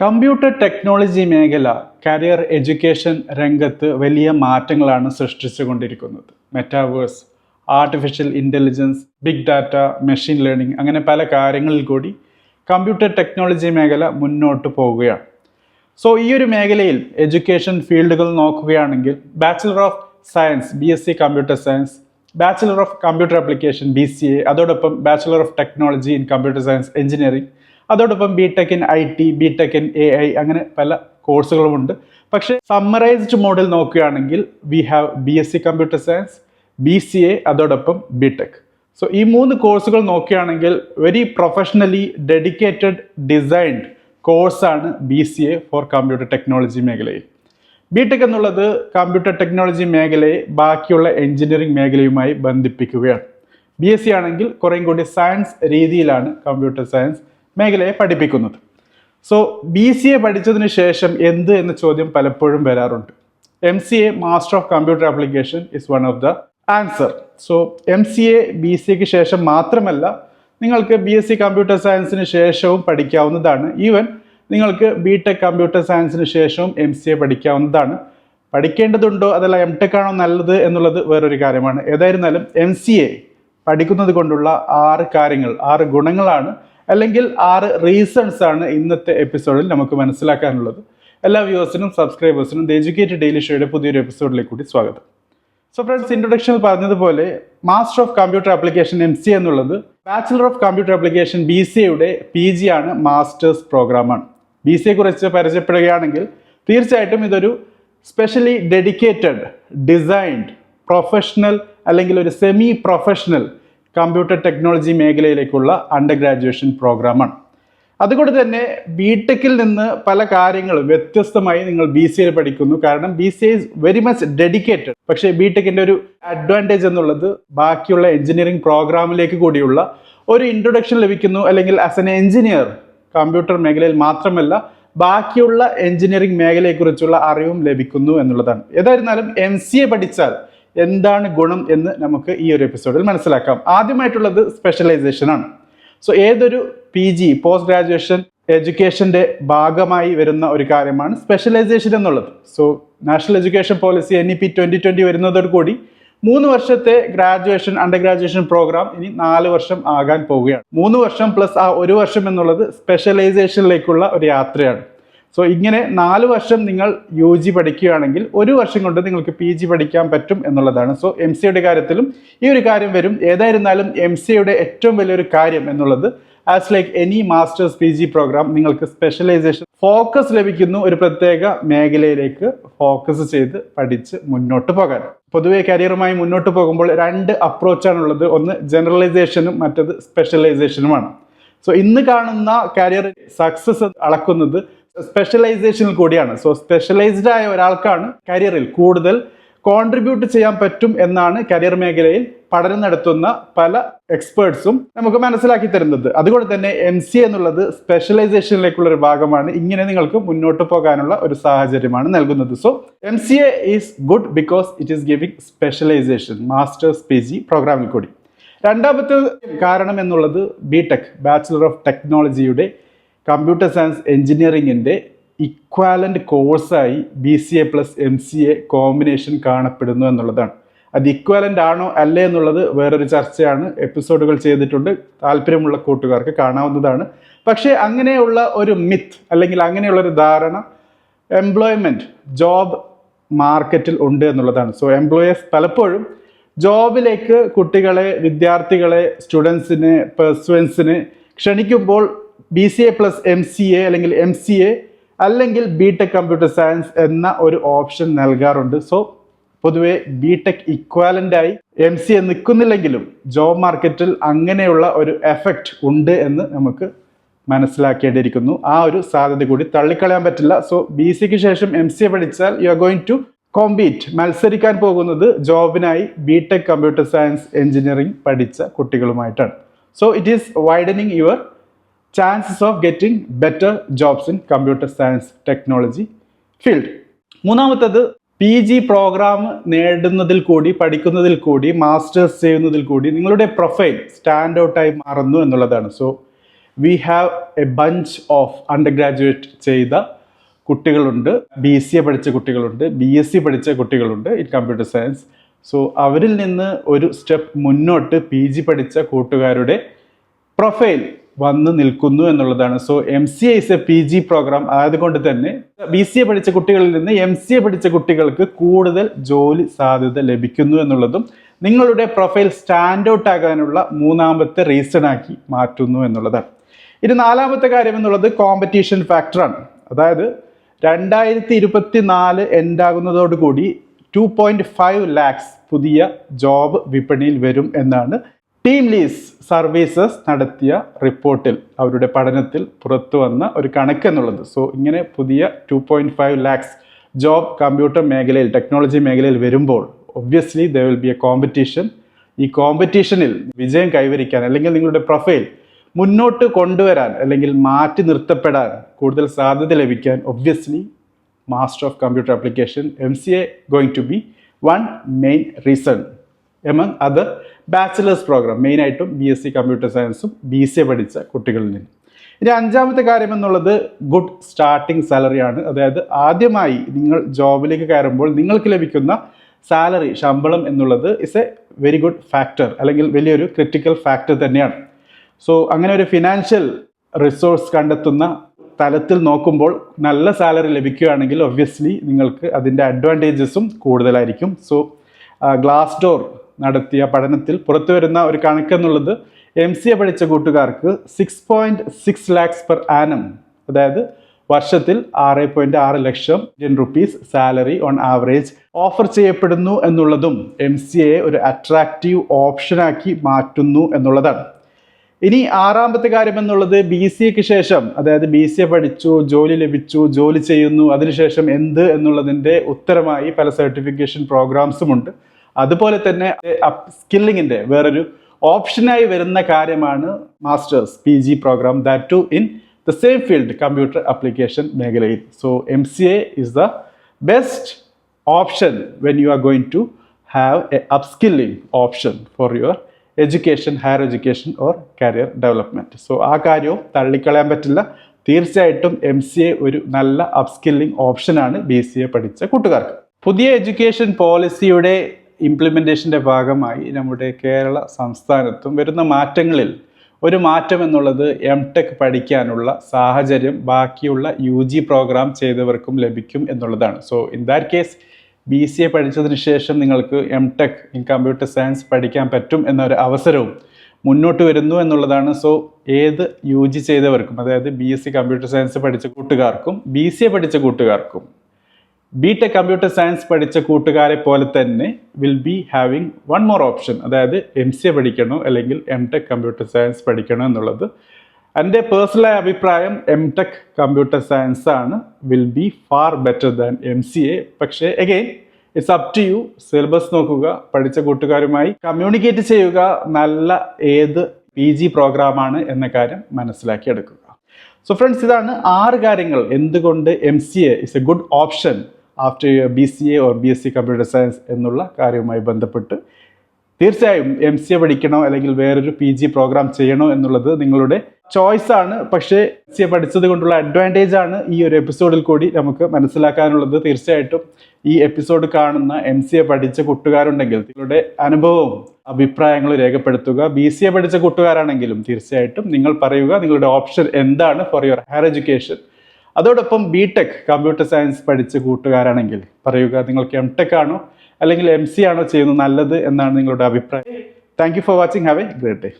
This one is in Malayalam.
കമ്പ്യൂട്ടർ ടെക്നോളജി മേഖല കരിയർ എഡ്യൂക്കേഷൻ രംഗത്ത് വലിയ മാറ്റങ്ങളാണ് സൃഷ്ടിച്ചുകൊണ്ടിരിക്കുന്നത്. Metaverse, artificial intelligence, big data, machine learning അങ്ങനെ പല കാര്യങ്ങളിൽ കൂടി കമ്പ്യൂട്ടർ ടെക്നോളജി മേഖല മുന്നോട്ട് പോവുകയാണ്. ഈ ഒരു മേഖലയിൽ എഡ്യൂക്കേഷൻ ഫീൽഡുകൾ നോക്കുകയാണെങ്കിൽ bachelor of science BSc computer science, bachelor of computer application BCA, അതോടൊപ്പം bachelor of technology in computer science engineering, അതോടൊപ്പം BTech in IT, BTech in AI അങ്ങനെ പല കോഴ്സുകളുമുണ്ട്. പക്ഷേ സമ്മറൈസ്ഡ് മോഡിൽ നോക്കുകയാണെങ്കിൽ we have BSc computer science, BCA, അതോടൊപ്പം BTech. ഈ 3 കോഴ്സുകൾ നോക്കുകയാണെങ്കിൽ വെരി പ്രൊഫഷണലി ഡെഡിക്കേറ്റഡ് ഡിസൈൻഡ് കോഴ്സാണ് BCA ഫോർ കമ്പ്യൂട്ടർ ടെക്നോളജി മേഖലയിൽ. BTech എന്നുള്ളത് കമ്പ്യൂട്ടർ ടെക്നോളജി മേഖലയെ ബാക്കിയുള്ള എഞ്ചിനീയറിംഗ് മേഖലയുമായി ബന്ധിപ്പിക്കുകയാണ്. BSc ആണെങ്കിൽ കുറേയും കൂടി സയൻസ് രീതിയിലാണ് കമ്പ്യൂട്ടർ സയൻസ് മേഖലയെ പഠിപ്പിക്കുന്നത്. BCA പഠിച്ചതിന് ശേഷം എന്ത് എന്ന ചോദ്യം പലപ്പോഴും വരാറുണ്ട്. MCA master of computer application is one of the answer. MCA BCAക്ക് ശേഷം മാത്രമല്ല, നിങ്ങൾക്ക് BSc കമ്പ്യൂട്ടർ സയൻസിന് ശേഷവും പഠിക്കാവുന്നതാണ്. ഈവൻ നിങ്ങൾക്ക് BTech കമ്പ്യൂട്ടർ സയൻസിന് ശേഷവും MCA പഠിക്കാവുന്നതാണ്. പഠിക്കേണ്ടതുണ്ടോ അതല്ല MTech ആണോ നല്ലത് എന്നുള്ളത് വേറൊരു കാര്യമാണ്. ഏതായിരുന്നാലും MCA പഠിക്കുന്നത് കൊണ്ടുള്ള 6 കാര്യങ്ങൾ, 6 ഗുണങ്ങളാണ്, അല്ലെങ്കിൽ 6 റീസൺസ് ആണ് ഇന്നത്തെ എപ്പിസോഡിൽ നമുക്ക് മനസ്സിലാക്കാനുള്ളത്. എല്ലാ വ്യൂവേഴ്സിനും സബ്സ്ക്രൈബേഴ്സിനും ദി എഡ്യൂക്കേറ്റഡ് ഡെയിലി ഷോയുടെ പുതിയൊരു എപ്പിസോഡിലേക്ക് കൂടി സ്വാഗതം. ഫ്രണ്ട്സ്, ഇൻട്രൊഡക്ഷനിൽ പറഞ്ഞതുപോലെ master of computer application MCA എന്നുള്ളത് ബാച്ചിലർ ഓഫ് കമ്പ്യൂട്ടർ ആപ്ലിക്കേഷൻ BCAയുടെ PG ആണ്, മാസ്റ്റേഴ്സ് പ്രോഗ്രാമാണ്. BCA കുറിച്ച് പരിചയപ്പെടുകയാണെങ്കിൽ തീർച്ചയായിട്ടും ഇതൊരു സ്പെഷ്യലി ഡെഡിക്കേറ്റഡ് ഡിസൈൻഡ് പ്രൊഫഷണൽ അല്ലെങ്കിൽ ഒരു സെമി പ്രൊഫഷണൽ കമ്പ്യൂട്ടർ ടെക്നോളജി മേഖലയിലേക്കുള്ള അണ്ടർ ഗ്രാജുവേഷൻ പ്രോഗ്രാമാണ്. അതുകൊണ്ട് തന്നെ BTechൽ നിന്ന് പല കാര്യങ്ങളും വ്യത്യസ്തമായി നിങ്ങൾ BCAയിൽ പഠിക്കുന്നു. കാരണം BCA is very much dedicated. പക്ഷേ BTechന്റെ ഒരു അഡ്വാൻറ്റേജ് എന്നുള്ളത് ബാക്കിയുള്ള എഞ്ചിനീയറിംഗ് പ്രോഗ്രാമിലേക്ക് കൂടിയുള്ള ഒരു ഇൻട്രൊഡക്ഷൻ ലഭിക്കുന്നു. അല്ലെങ്കിൽ ആസ് എൻ എഞ്ചിനീയർ കമ്പ്യൂട്ടർ മേഖലയിൽ മാത്രമല്ല ബാക്കിയുള്ള എഞ്ചിനീയറിംഗ് മേഖലയെക്കുറിച്ചുള്ള അറിവും ലഭിക്കുന്നു എന്നുള്ളതാണ്. ഏതായിരുന്നാലും MCA പഠിച്ചാൽ എന്താണ് ഗുണം എന്ന് നമുക്ക് ഈ ഒരു എപ്പിസോഡിൽ മനസ്സിലാക്കാം. ആദ്യമായിട്ടുള്ളത് സ്പെഷ്യലൈസേഷൻ ആണ്. ഏതൊരു PG പോസ്റ്റ് ഗ്രാജുവേഷൻ എഡ്യൂക്കേഷൻ്റെ ഭാഗമായി വരുന്ന ഒരു കാര്യമാണ് സ്പെഷ്യലൈസേഷൻ എന്നുള്ളത്. നാഷണൽ എഡ്യൂക്കേഷൻ പോളിസി NEP 2020 വരുന്നതോടുകൂടി 3 വർഷത്തെ ഗ്രാജുവേഷൻ അണ്ടർ ഗ്രാജുവേഷൻ പ്രോഗ്രാം ഇനി 4 വർഷം ആകാൻ പോവുകയാണ്. 3 വർഷം പ്ലസ് ആ 1 വർഷം എന്നുള്ളത് സ്പെഷ്യലൈസേഷനിലേക്കുള്ള ഒരു യാത്രയാണ്. ഇങ്ങനെ 4 വർഷം നിങ്ങൾ UG പഠിക്കുകയാണെങ്കിൽ 1 വർഷം കൊണ്ട് നിങ്ങൾക്ക് PG പഠിക്കാൻ പറ്റും എന്നുള്ളതാണ്. MCAയുടെ കാര്യത്തിലും ഈ ഒരു കാര്യം വരും. ഏതായിരുന്നാലും MCAയുടെ ഏറ്റവും വലിയൊരു കാര്യം എന്നുള്ളത് as like any masters PG program നിങ്ങൾക്ക് സ്പെഷ്യലൈസേഷൻ ഫോക്കസ് ലഭിക്കുന്നു. ഒരു പ്രത്യേക മേഖലയിലേക്ക് ഫോക്കസ് ചെയ്ത് പഠിച്ച് മുന്നോട്ട് പോകാൻ. പൊതുവെ കരിയറുമായി മുന്നോട്ട് പോകുമ്പോൾ 2 അപ്രോച്ചാണുള്ളത്. ഒന്ന് ജനറലൈസേഷനും മറ്റത് സ്പെഷ്യലൈസേഷനുമാണ്. ഇന്ന് കാണുന്ന കരിയർ സക്സസ് അളക്കുന്നത് സ്പെഷ്യലൈസേഷനിൽ കൂടിയാണ്. സ്പെഷ്യലൈസ്ഡ് ആയ ഒരാൾക്കാണ് കരിയറിൽ കൂടുതൽ കോൺട്രിബ്യൂട്ട് ചെയ്യാൻ പറ്റും എന്നാണ് കരിയർ മേഖലയിൽ പഠനം നടത്തുന്ന പല എക്സ്പേർട്സും നമുക്ക് മനസ്സിലാക്കി തരുന്നത്. അതുകൊണ്ട് തന്നെ MCA എന്നുള്ളത് സ്പെഷ്യലൈസേഷനിലേക്കുള്ള ഒരു ഭാഗമാണ്. ഇങ്ങനെ നിങ്ങൾക്ക് മുന്നോട്ട് പോകാനുള്ള ഒരു സാഹചര്യമാണ് നൽകുന്നത്. MCA is good because it is giving specialisation masters PG പ്രോഗ്രാമിൽ കൂടി. രണ്ടാമത്തെ കാരണം എന്നുള്ളത് BTech ബാച്ചിലർ ഓഫ് ടെക്നോളജിയുടെ കമ്പ്യൂട്ടർ സയൻസ് എഞ്ചിനീയറിംഗിൻ്റെ ഇക്വാലൻ്റ് കോഴ്സായി BCA പ്ലസ് MCA കോമ്പിനേഷൻ കാണപ്പെടുന്നു എന്നുള്ളതാണ്. അത് ഇക്വാലൻ്റ് ആണോ അല്ലേ എന്നുള്ളത് വേറൊരു ചർച്ചയാണ്. എപ്പിസോഡുകൾ ചെയ്തിട്ടുണ്ട്, താല്പര്യമുള്ള കൂട്ടുകാർക്ക് കാണാവുന്നതാണ്. പക്ഷേ അങ്ങനെയുള്ള ഒരു മിത്ത് അല്ലെങ്കിൽ അങ്ങനെയുള്ള ഒരു ധാരണ എംപ്ലോയ്മെൻറ്റ് ജോബ് മാർക്കറ്റിൽ ഉണ്ട് എന്നുള്ളതാണ്. എംപ്ലോയേഴ്സ് പലപ്പോഴും ജോബിലേക്ക് കുട്ടികളെ, വിദ്യാർത്ഥികളെ, സ്റ്റുഡൻസിനെ, പെർസൺസിനെ ക്ഷണിക്കുമ്പോൾ BCA പ്ലസ് MCA അല്ലെങ്കിൽ MCA അല്ലെങ്കിൽ BTech കമ്പ്യൂട്ടർ സയൻസ് എന്ന ഒരു ഓപ്ഷൻ നൽകാറുണ്ട്. പൊതുവെ BTech ഇക്വാലൻ്റായി MCA നിൽക്കുന്നില്ലെങ്കിലും ജോബ് മാർക്കറ്റിൽ അങ്ങനെയുള്ള ഒരു എഫക്റ്റ് ഉണ്ട് എന്ന് നമുക്ക് മനസ്സിലാക്കേണ്ടിയിരിക്കുന്നു. ആ ഒരു സാധ്യത കൂടി തള്ളിക്കളയാൻ പറ്റില്ല. BCക്ക് ശേഷം MCA പഠിച്ചാൽ you are going to compete, മത്സരിക്കാൻ പോകുന്നത് ജോബിനായി BTech കമ്പ്യൂട്ടർ സയൻസ് എഞ്ചിനീയറിംഗ് പഠിച്ച കുട്ടികളുമായിട്ടാണ്. It is widening your chances of getting better jobs in computer science technology field. മൂന്നാമത്തത് PG പ്രോഗ്രാം നേടുന്നതിൽ കൂടി, പഠിക്കുന്നതിൽ കൂടി, മാസ്റ്റേഴ്സ് ചെയ്യുന്നതിൽ കൂടി നിങ്ങളുടെ പ്രൊഫൈൽ സ്റ്റാൻഡ് ഔട്ടായി മാറുന്നു എന്നുള്ളതാണ്. We have a bunch of under graduate ചെയ്ത കുട്ടികളുണ്ട്, BCA പഠിച്ച കുട്ടികളുണ്ട്, BSc പഠിച്ച കുട്ടികളുണ്ട് ഇൻ കമ്പ്യൂട്ടർ സയൻസ്. സോ അവരിൽ നിന്ന് ഒരു സ്റ്റെപ്പ് മുന്നോട്ട് PG പഠിച്ച കൂട്ടുകാരുടെ പ്രൊഫൈൽ വന്ന് നിൽക്കുന്നു എന്നുള്ളതാണ്. So MCA is a PG program ആയതുകൊണ്ട് തന്നെ BCA പഠിച്ച കുട്ടികളിൽ നിന്ന് MCA പഠിച്ച കുട്ടികൾക്ക് കൂടുതൽ ജോലി സാധ്യത ലഭിക്കുന്നു എന്നുള്ളതും നിങ്ങളുടെ പ്രൊഫൈൽ സ്റ്റാൻഡ് ഔട്ട് ആകാനുള്ള മൂന്നാമത്തെ റീസൺ ആക്കി മാറ്റുന്നു എന്നുള്ളതാണ്. ഇനി നാലാമത്തെ കാര്യം എന്നുള്ളത് കോമ്പറ്റീഷൻ ഫാക്ടറാണ്. അതായത് 2024 എൻഡ് ആകുന്നതോടുകൂടി 2.5 lakhs പുതിയ ജോബ് വിപണിയിൽ വരും എന്നാണ് ടീം ലീസ് സർവീസസ് നടത്തിയ റിപ്പോർട്ടിൽ, അവരുടെ പഠനത്തിൽ പുറത്തു വന്ന ഒരു കണക്ക് എന്നുള്ളത്. സോ ഇങ്ങനെ പുതിയ 2.5 lakhs ജോബ് കമ്പ്യൂട്ടർ മേഖലയിൽ, ടെക്നോളജി മേഖലയിൽ വരുമ്പോൾ obviously there will be A competition. ഈ കോമ്പറ്റീഷനിൽ വിജയം കൈവരിക്കാൻ അല്ലെങ്കിൽ നിങ്ങളുടെ പ്രൊഫൈൽ മുന്നോട്ട് കൊണ്ടുവരാൻ അല്ലെങ്കിൽ മാറ്റി നിർത്തപ്പെടാൻ കൂടുതൽ സാധ്യത ലഭിക്കാൻ obviously master of computer application MCA going to be one main reason among other bachelors program, മെയിനായിട്ടും BSc കമ്പ്യൂട്ടർ സയൻസും BCA പഠിച്ച കുട്ടികളിൽ നിന്ന്. ഇനി അഞ്ചാമത്തെ കാര്യം എന്നുള്ളത് ഗുഡ് സ്റ്റാർട്ടിംഗ് സാലറിയാണ്. അതായത് ആദ്യമായി നിങ്ങൾ ജോബിലേക്ക് കയറുമ്പോൾ നിങ്ങൾക്ക് ലഭിക്കുന്ന സാലറി, ശമ്പളം എന്നുള്ളത് is A very good factor, അല്ലെങ്കിൽ വലിയൊരു ക്രിട്ടിക്കൽ ഫാക്ടർ തന്നെയാണ്. സോ അങ്ങനെ ഒരു ഫിനാൻഷ്യൽ റിസോഴ്സ് കണ്ടെത്തുന്ന തലത്തിൽ നോക്കുമ്പോൾ നല്ല സാലറി ലഭിക്കുകയാണെങ്കിൽ ഒബ്വിയസ്ലി നിങ്ങൾക്ക് അതിൻ്റെ അഡ്വാൻറ്റേജസും കൂടുതലായിരിക്കും. സോ ഗ്ലാസ് ഡോർ നടത്തിയ പഠനത്തിൽ പുറത്തു വരുന്ന ഒരു കണക്കെന്നുള്ളത് MCA പഠിച്ച കൂട്ടുകാർക്ക് 6.6 lakhs per annum, അതായത് വർഷത്തിൽ 6.6 lakh Indian rupees salary on average offer ചെയ്യപ്പെടുന്നു എന്നുള്ളതും MCA ഒരു അട്രാക്റ്റീവ് ഓപ്ഷനാക്കി മാറ്റുന്നു എന്നുള്ളതാണ്. ഇനി ആറാമത്തെ കാര്യം എന്നുള്ളത് BCAക്ക് ശേഷം, അതായത് BCA പഠിച്ചു, ജോലി ലഭിച്ചു, ജോലി ചെയ്യുന്നു, അതിനുശേഷം എന്ത് എന്നുള്ളതിൻ്റെ ഉത്തരമായി പല സർട്ടിഫിക്കേഷൻ പ്രോഗ്രാംസും ഉണ്ട്. അതുപോലെ തന്നെ സ്കില്ലിങ്ങിൻ്റെ വേറൊരു ഓപ്ഷനായി വരുന്ന കാര്യമാണ് masters PG programme, that too in the same field, computer application മേഖലയിൽ. So MCA is the best option when you are going to have a upskilling option for your education, higher education or career development. So ആ കാര്യവും തള്ളിക്കളയാൻ പറ്റില്ല. തീർച്ചയായിട്ടും MCA ഒരു നല്ല അപ്സ്കില്ലിംഗ് ഓപ്ഷനാണ് BCA പഠിച്ച കൂട്ടുകാർക്ക്. പുതിയ എഡ്യൂക്കേഷൻ പോളിസിയുടെ ഇംപ്ലിമെൻറ്റേഷൻ്റെ ഭാഗമായി നമ്മുടെ കേരള സംസ്ഥാനത്തും വരുന്ന മാറ്റങ്ങളിൽ ഒരു മാറ്റം എന്നുള്ളത് MTech പഠിക്കാനുള്ള സാഹചര്യം ബാക്കിയുള്ള UG പ്രോഗ്രാം ചെയ്തവർക്കും ലഭിക്കും എന്നുള്ളതാണ്. So in that case BCA പഠിച്ചതിന് ശേഷം നിങ്ങൾക്ക് MTech ഇൻ കമ്പ്യൂട്ടർ സയൻസ് പഠിക്കാൻ പറ്റും എന്നൊരു അവസരവും മുന്നോട്ട് വരുന്നു എന്നുള്ളതാണ്. സോ ഏത് UG ചെയ്തവർക്കും, അതായത് BSc കമ്പ്യൂട്ടർ സയൻസ് പഠിച്ച കൂട്ടുകാർക്കും BCA പഠിച്ച കൂട്ടുകാർക്കും BTech കമ്പ്യൂട്ടർ സയൻസ് പഠിച്ച കൂട്ടുകാരെ പോലെ തന്നെ will be having one more option, അതായത് MCA പഠിക്കണോ അല്ലെങ്കിൽ MTech കമ്പ്യൂട്ടർ സയൻസ് പഠിക്കണോ എന്നുള്ളത്. എൻ്റെ പേഴ്സണലായ അഭിപ്രായം MTech കമ്പ്യൂട്ടർ സയൻസ് ആണ് will be far better than MCA. പക്ഷേ again it's up to you. Syllabus നോക്കുക, പഠിച്ച കൂട്ടുകാരുമായി കമ്മ്യൂണിക്കേറ്റ് ചെയ്യുക, നല്ല ഏത് PG പ്രോഗ്രാമാണ് എന്ന കാര്യം മനസ്സിലാക്കിയെടുക്കുക. സോ ഫ്രണ്ട്സ്, ഇതാണ് 6 കാര്യങ്ങൾ എന്തുകൊണ്ട് MCA is A good option after your BCA or BSc computer science എന്നുള്ള കാര്യവുമായി ബന്ധപ്പെട്ട്. തീർച്ചയായും MCA പഠിക്കണോ അല്ലെങ്കിൽ വേറൊരു PG പ്രോഗ്രാം ചെയ്യണോ എന്നുള്ളത് നിങ്ങളുടെ ചോയ്സ് ആണ്. പക്ഷേ MCA പഠിച്ചത് കൊണ്ടുള്ള അഡ്വാൻറ്റേജ് ആണ് ഈ ഒരു എപ്പിസോഡിൽ കൂടി നമുക്ക് മനസ്സിലാക്കാനുള്ളത്. തീർച്ചയായിട്ടും ഈ എപ്പിസോഡ് കാണുന്ന MCA പഠിച്ച കൂട്ടുകാരുണ്ടെങ്കിൽ നിങ്ങളുടെ അനുഭവവും അഭിപ്രായങ്ങളും രേഖപ്പെടുത്തുക. BCA പഠിച്ച കൂട്ടുകാരാണെങ്കിലും തീർച്ചയായിട്ടും നിങ്ങൾ പറയുക നിങ്ങളുടെ ഓപ്ഷൻ എന്താണ് ഫോർ യുവർ ഹയർ എഡ്യൂക്കേഷൻ. അതോടൊപ്പം BTech കമ്പ്യൂട്ടർ സയൻസ് പഠിച്ച കൂട്ടുകാരാണെങ്കിൽ പറയുക നിങ്ങൾക്ക് MTech ആണോ അല്ലെങ്കിൽ MCA ആണോ ചെയ്യുന്നത് നല്ലത് എന്നാണ് നിങ്ങളുടെ അഭിപ്രായം. Thank you for watching. Have A great day.